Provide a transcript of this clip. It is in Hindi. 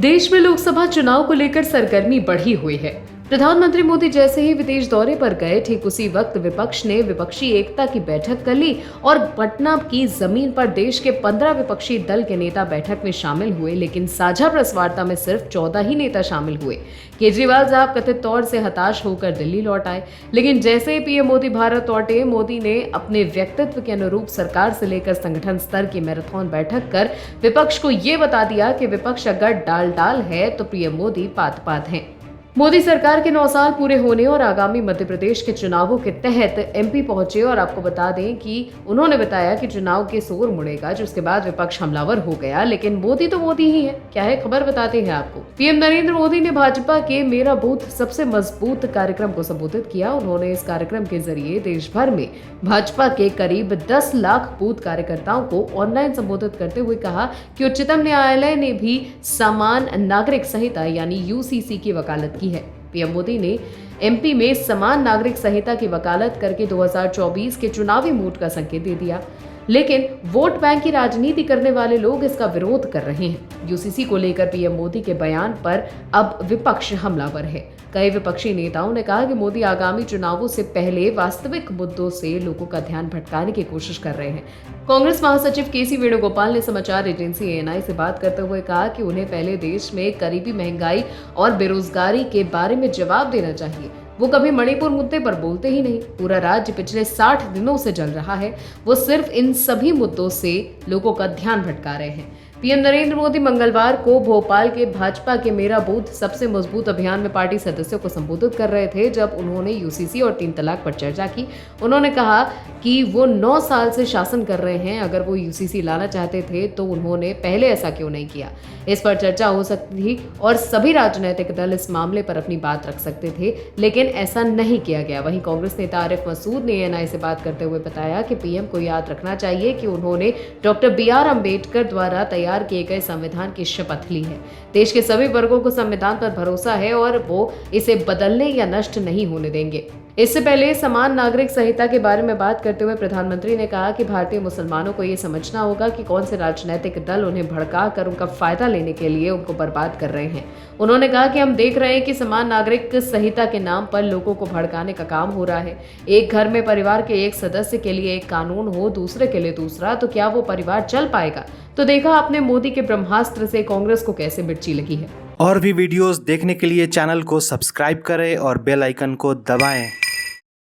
देश में लोकसभा चुनाव को लेकर सरगर्मी बढ़ी हुई है। प्रधानमंत्री मोदी जैसे ही विदेश दौरे पर गए, ठीक उसी वक्त विपक्ष ने विपक्षी एकता की बैठक कर ली और पटना की जमीन पर देश के 15 विपक्षी दल के नेता बैठक में शामिल हुए, लेकिन साझा प्रेस वार्ता में सिर्फ 14 ही नेता शामिल हुए। केजरीवाल साहब कथित तौर से हताश होकर दिल्ली लौट आए, लेकिन जैसे ही पीएम मोदी भारत लौटे, मोदी ने अपने व्यक्तित्व के अनुरूप सरकार से लेकर संगठन स्तर की मैराथन बैठक कर विपक्ष को ये बता दिया कि विपक्ष अगर डाल है तो पीएम मोदी पात पात हैं। मोदी सरकार के 9 साल पूरे होने और आगामी मध्य प्रदेश के चुनावों के तहत एमपी पहुंचे और आपको बता दें कि उन्होंने बताया कि चुनाव के शोर मुड़ेगा, जिसके बाद विपक्ष हमलावर हो गया, लेकिन मोदी तो मोदी ही है। क्या है खबर बताते हैं आपको। पीएम नरेंद्र मोदी ने भाजपा के मेरा बूथ सबसे मजबूत कार्यक्रम को संबोधित किया। उन्होंने इस कार्यक्रम के जरिए देश भर में भाजपा के करीब 10 लाख बूथ कार्यकर्ताओं को ऑनलाइन संबोधित करते हुए कहा कि उच्चतम न्यायालय ने भी समान नागरिक संहिता यानी यूसीसी की वकालत की है। पीएम मोदी ने एमपी में समान नागरिक संहिता की वकालत करके 2024 के चुनावी मूड का संकेत दे दिया, लेकिन वोट बैंक की राजनीति करने वाले लोग इसका विरोध कर रहे हैं। यूसीसी को लेकर पीएम मोदी के बयान पर अब विपक्ष हमलावर है। कई विपक्षी नेताओं ने कहा कि मोदी आगामी चुनावों से पहले वास्तविक मुद्दों से लोगों का ध्यान भटकाने की कोशिश कर रहे हैं। कांग्रेस महासचिव केसी वेणुगोपाल ने समाचार एजेंसी एएनआई से बात करते हुए कहा कि उन्हें पहले देश में करीबी महंगाई और बेरोजगारी के बारे में जवाब देना चाहिए। वो कभी मणिपुर मुद्दे पर बोलते ही नहीं। पूरा राज्य पिछले 60 दिनों से जल रहा है। वो सिर्फ इन सभी मुद्दों से लोगों का ध्यान भटका रहे हैं। पीएम नरेंद्र मोदी मंगलवार को भोपाल के भाजपा के मेरा बूथ सबसे मजबूत अभियान में पार्टी सदस्यों को संबोधित कर रहे थे। जब उन्होंने यूसीसी और 3 तलाक पर चर्चा की, उन्होंने कहा कि वो 9 साल से शासन कर रहे हैं। अगर वो यूसीसी लाना चाहते थे तो उन्होंने पहले ऐसा क्यों नहीं किया। इस पर चर्चा हो सकती थी और सभी राजनीतिक दल इस मामले पर अपनी बात रख सकते थे, लेकिन ऐसा नहीं किया गया। वहीं कांग्रेस नेता आरिफ मसूद ने एएनआई से बात करते हुए बताया कि पीएम को याद रखना चाहिए कि उन्होंने डॉक्टर BR अम्बेडकर द्वारा तैयार किए गए संविधान की शपथ ली है। देश के सभी वर्गों को संविधान पर भरोसा है और वो इसे बदलने या नष्ट नहीं होने देंगे। इससे पहले समान नागरिक संहिता के बारे में बात करते हुए प्रधानमंत्री ने कहा कि भारतीय मुसलमानों को ये समझना होगा कि कौन से राजनीतिक दल उन्हें भड़का कर उनका फायदा लेने के लिए उनको बर्बाद कर रहे हैं। उन्होंने कहा कि हम देख रहे हैं कि समान नागरिक संहिता के नाम पर लोगों को भड़काने का काम हो रहा है। एक घर में परिवार के एक सदस्य के लिए एक कानून हो, दूसरे के लिए दूसरा, तो क्या वो परिवार चल पाएगा? तो देखा आपने मोदी के ब्रह्मास्त्र से कांग्रेस को कैसे मिर्ची लगी है। और भी वीडियोस देखने के लिए चैनल को सब्सक्राइब करें और बेल आइकन को दबाएं।